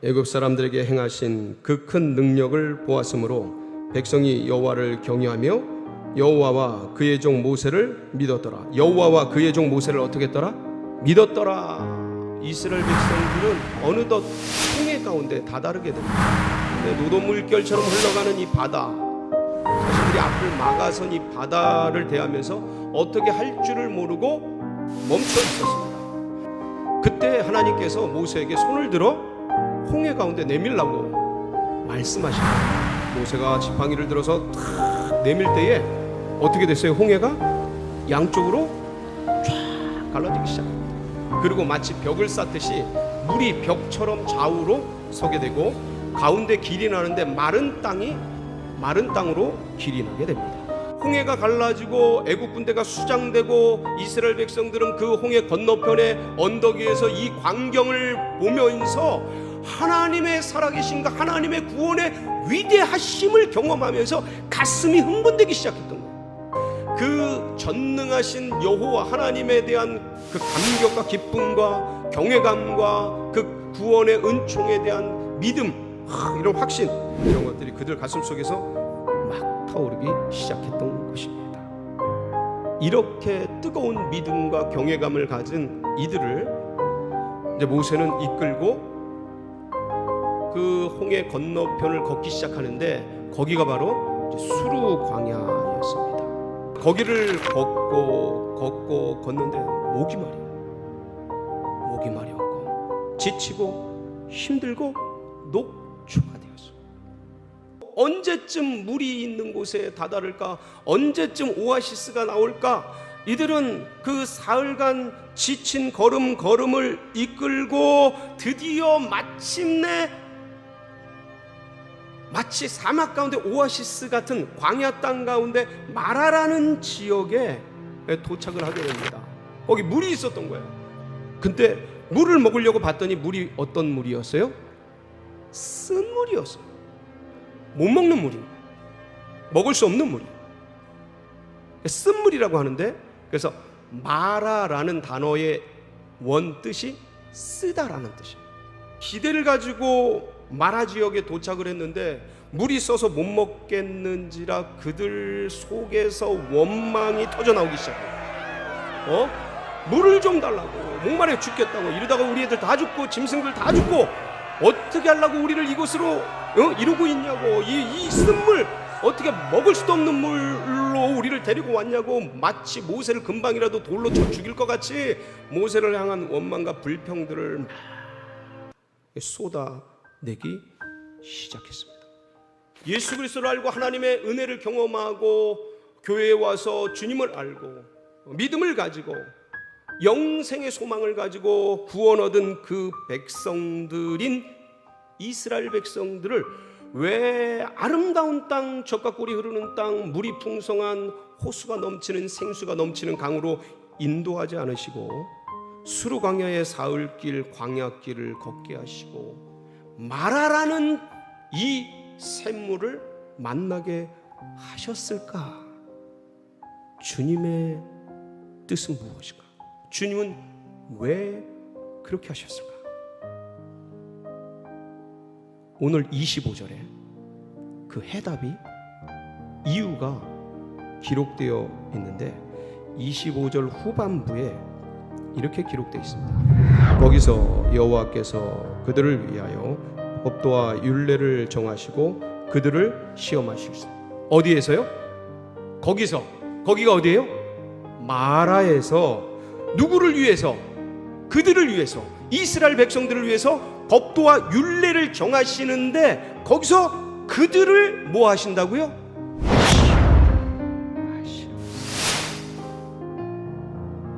애굽 사람들에게 행하신 그 큰 능력을 보았으므로 백성이 여호와를 경외하며 여호와와 그의 종 모세를 믿었더라. 여호와와 그의 종 모세를 어떻게 했더라? 믿었더라. 이스라엘 백성들은 어느덧 홍해 가운데 다다르게 됩니다. 근데 노도물결처럼 흘러가는 이 바다, 자신들이 앞을 막아선 이 바다를 대하면서 어떻게 할 줄을 모르고 멈춰 있었습니다. 그때 하나님께서 모세에게 손을 들어 홍해 가운데 내밀라고 말씀하십니다. 모세가 지팡이를 들어서 탁 내밀 때에 어떻게 됐어요? 홍해가 양쪽으로 쫙 갈라지기 시작합니다. 그리고 마치 벽을 쌓듯이 물이 벽처럼 좌우로 서게 되고 가운데 길이 나는데 마른 땅으로 길이 나게 됩니다. 홍해가 갈라지고 애국 군대가 수장되고 이스라엘 백성들은 그 홍해 건너편의 언덕 위에서 이 광경을 보면서 하나님의 살아계신가, 하나님의 구원의 위대하심을 경험하면서 가슴이 흥분되기 시작했던 거예요. 그 전능하신 여호와 하나님에 대한 그 감격과 기쁨과 경외감과 그 구원의 은총에 대한 믿음, 이런 확신, 이런 것들이 그들 가슴 속에서 막 타오르기 시작했던 것입니다. 이렇게 뜨거운 믿음과 경외감을 가진 이들을 이제 모세는 이끌고 그 홍해 건너편을 걷기 시작하는데 거기가 바로 수르 광야였습니다. 거기를 걷고 걷는데 목이 마렸고 지치고 힘들고 녹초가 되었어. 언제쯤 물이 있는 곳에 다다를까? 언제쯤 오아시스가 나올까? 이들은 그 사흘간 지친 걸음을 이끌고 드디어 마침내 마치 사막 가운데 오아시스 같은 광야 땅 가운데 마라라는 지역에 도착을 하게 됩니다. 거기 물이 있었던 거예요. 근데 물을 먹으려고 봤더니 물이 어떤 물이었어요? 쓴 물이었어요. 못 먹는 물인 거예요. 먹을 수 없는 물이에요. 쓴 물이라고 하는데, 그래서 마라라는 단어의 원뜻이 쓰다라는 뜻이에요. 기대를 가지고 마라 지역에 도착을 했는데 물이 써서 못 먹겠는지라 그들 속에서 원망이 터져나오기 시작해요. 물을 좀 달라고, 목마르게 죽겠다고, 이러다가 우리 애들 다 죽고 짐승들 다 죽고 어떻게 하려고 우리를 이곳으로 이러고 있냐고, 이 쓴물 어떻게 먹을 수도 없는 물로 우리를 데리고 왔냐고, 마치 모세를 금방이라도 돌로 쳐 죽일 것 같이 모세를 향한 원망과 불평들을 쏟아내기 시작했습니다. 예수 그리스도를 알고 하나님의 은혜를 경험하고 교회에 와서 주님을 알고 믿음을 가지고 영생의 소망을 가지고 구원 얻은 그 백성들인 이스라엘 백성들을 왜 아름다운 땅, 젖과 꿀이 흐르는 땅, 물이 풍성한 호수가 넘치는 생수가 넘치는 강으로 인도하지 않으시고 수르 광야의 사흘길 광야길을 걷게 하시고 마라라는 이 샘물을 만나게 하셨을까? 주님의 뜻은 무엇인가? 주님은 왜 그렇게 하셨을까? 오늘 25절에 그 해답이, 이유가 기록되어 있는데 25절 후반부에 이렇게 기록되어 있습니다. 거기서 여호와께서 그들을 위하여 법도와 율례를 정하시고 그들을 시험하시겠습니다. 어디에서요? 거기가 어디예요? 마라에서 누구를 위해서? 그들을 위해서, 이스라엘 백성들을 위해서 법도와 율례를 정하시는데 거기서 그들을 뭐 하신다고요?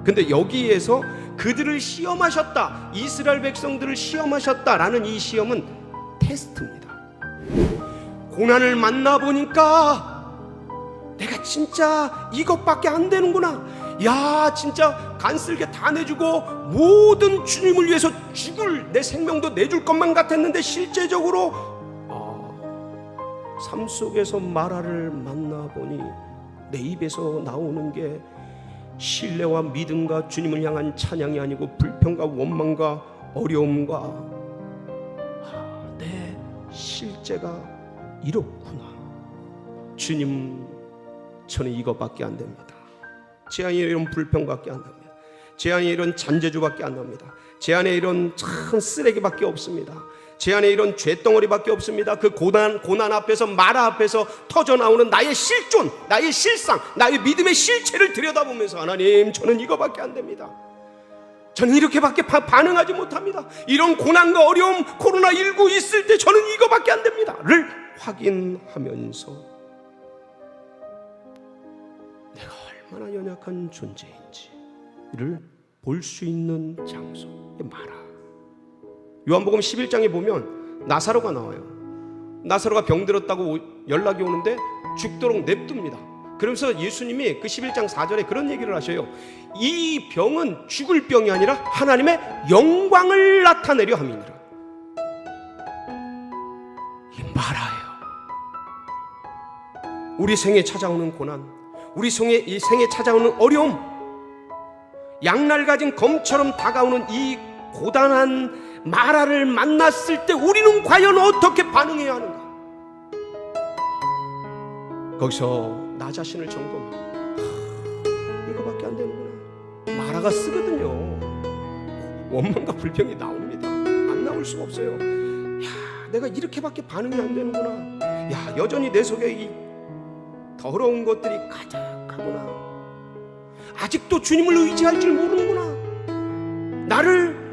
근데 여기에서 그들을 시험하셨다, 이스라엘 백성들을 시험하셨다라는 이 시험은 테스트입니다. 고난을 만나보니까 내가 진짜 이것밖에 안 되는구나, 야 진짜 간쓸게 다 내주고 모든 주님을 위해서 죽을 내 생명도 내줄 것만 같았는데 실제적으로 삶 속에서 마라를 만나보니 내 입에서 나오는 게 신뢰와 믿음과 주님을 향한 찬양이 아니고 불평과 원망과 어려움과 실제가 이렇구나. 주님, 저는 이것밖에 안 됩니다. 제 안에 이런 불평밖에 안 납니다. 제 안에 이런 잔재주밖에 안 납니다. 제 안에 이런 참 쓰레기밖에 없습니다. 제 안에 이런 죄덩어리밖에 없습니다. 그 고난 앞에서, 마라 앞에서 터져나오는 나의 실존, 나의 실상, 나의 믿음의 실체를 들여다보면서 하나님, 저는 이거밖에 안 됩니다. 저는 이렇게밖에 반응하지 못합니다. 이런 고난과 어려움, 코로나19 있을 때 저는 이거밖에 안 됩니다 를 확인하면서 내가 얼마나 연약한 존재인지를 볼 수 있는 장소, 마라. 요한복음 11장에 보면 나사로가 나와요. 나사로가 병들었다고 연락이 오는데 죽도록 냅둡니다. 그러면서 예수님이 그 11장 4절에 그런 얘기를 하셔요. 이 병은 죽을 병이 아니라 하나님의 영광을 나타내려 함이니라. 이 마라예요. 우리 생에 찾아오는 고난, 우리 생에 찾아오는 어려움, 양날 가진 검처럼 다가오는 이 고단한 마라를 만났을 때 우리는 과연 어떻게 반응해야 하는가? 거기서 나 자신을 점검하고, 이거밖에 안 되는구나. 마라가 쓰거든요. 원망과 불평이 나옵니다. 안 나올 수가 없어요. 야, 내가 이렇게밖에 반응이 안 되는구나. 야, 여전히 내 속에 이 더러운 것들이 가득하구나. 아직도 주님을 의지할 줄 모르는구나. 나를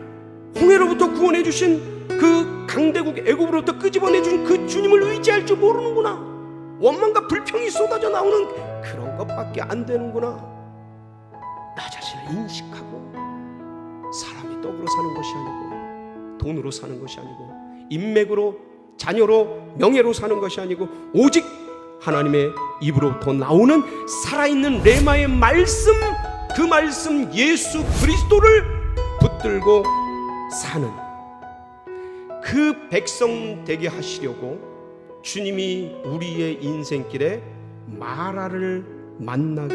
홍해로부터 구원해 주신 그 강대국 애굽으로부터 끄집어내 주신 그 주님을 의지할 줄 모르는구나. 원망과 불평이 쏟아져 나오는 그런 것밖에 안 되는구나. 나 자신을 인식하고, 사람이 떡으로 사는 것이 아니고, 돈으로 사는 것이 아니고, 인맥으로, 자녀로, 명예로 사는 것이 아니고, 오직 하나님의 입으로부터 나오는 살아있는 레마의 말씀, 그 말씀 예수 그리스도를 붙들고 사는 그 백성 되게 하시려고 주님이 우리의 인생길에 마라를 만나게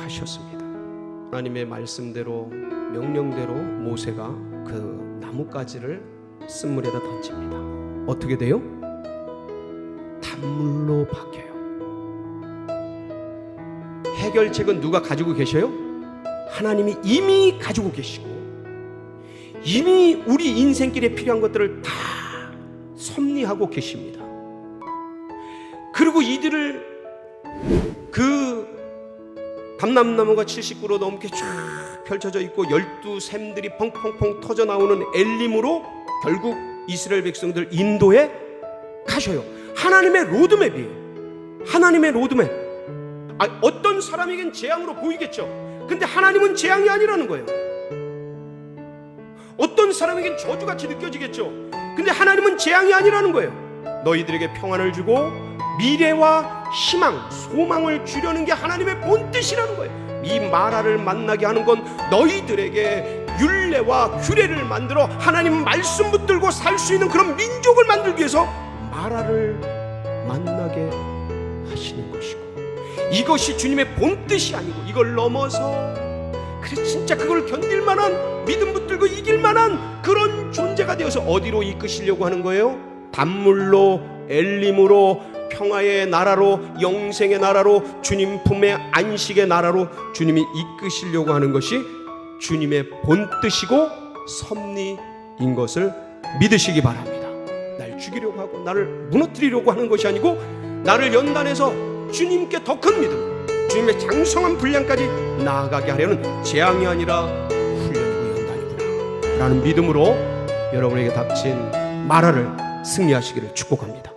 하셨습니다. 하나님의 말씀대로, 명령대로 모세가 그 나뭇가지를 쓴물에다 던집니다. 어떻게 돼요? 단물로 바뀌어요. 해결책은 누가 가지고 계셔요? 하나님이 이미 가지고 계시고, 이미 우리 인생길에 필요한 것들을 다 섭리하고 계십니다. 그리고 이들을 그 감람나무가 70그루 넘게 쫙 펼쳐져 있고 12샘들이 펑펑펑 터져 나오는 엘림으로 결국 이스라엘 백성들 인도에 가셔요. 하나님의 로드맵이에요. 하나님의 로드맵. 어떤 사람에겐 재앙으로 보이겠죠. 근데 하나님은 재앙이 아니라는 거예요. 어떤 사람에겐 저주같이 느껴지겠죠. 근데 하나님은 재앙이 아니라는 거예요. 너희들에게 평안을 주고 미래와 희망, 소망을 주려는 게 하나님의 본뜻이라는 거예요. 이 마라를 만나게 하는 건 너희들에게 율례와 규례를 만들어 하나님 말씀 붙들고 살 수 있는 그런 민족을 만들기 위해서 마라를 만나게 하시는 것이고, 이것이 주님의 본뜻이 아니고 이걸 넘어서 그래 진짜 그걸 견딜 만한, 믿음 붙들고 이길 만한 그런 존재가 되어서 어디로 이끄시려고 하는 거예요? 단물로, 엘림으로, 평화의 나라로, 영생의 나라로, 주님 품의 안식의 나라로 주님이 이끄시려고 하는 것이 주님의 본뜻이고 섭리인 것을 믿으시기 바랍니다. 날 죽이려고 하고 나를 무너뜨리려고 하는 것이 아니고, 나를 연단해서 주님께 더 큰 믿음, 주님의 장성한 분량까지 나아가게 하려는 재앙이 아니라 훈련이고 연단이구나 라는 믿음으로 여러분에게 닥친 마라를 승리하시기를 축복합니다.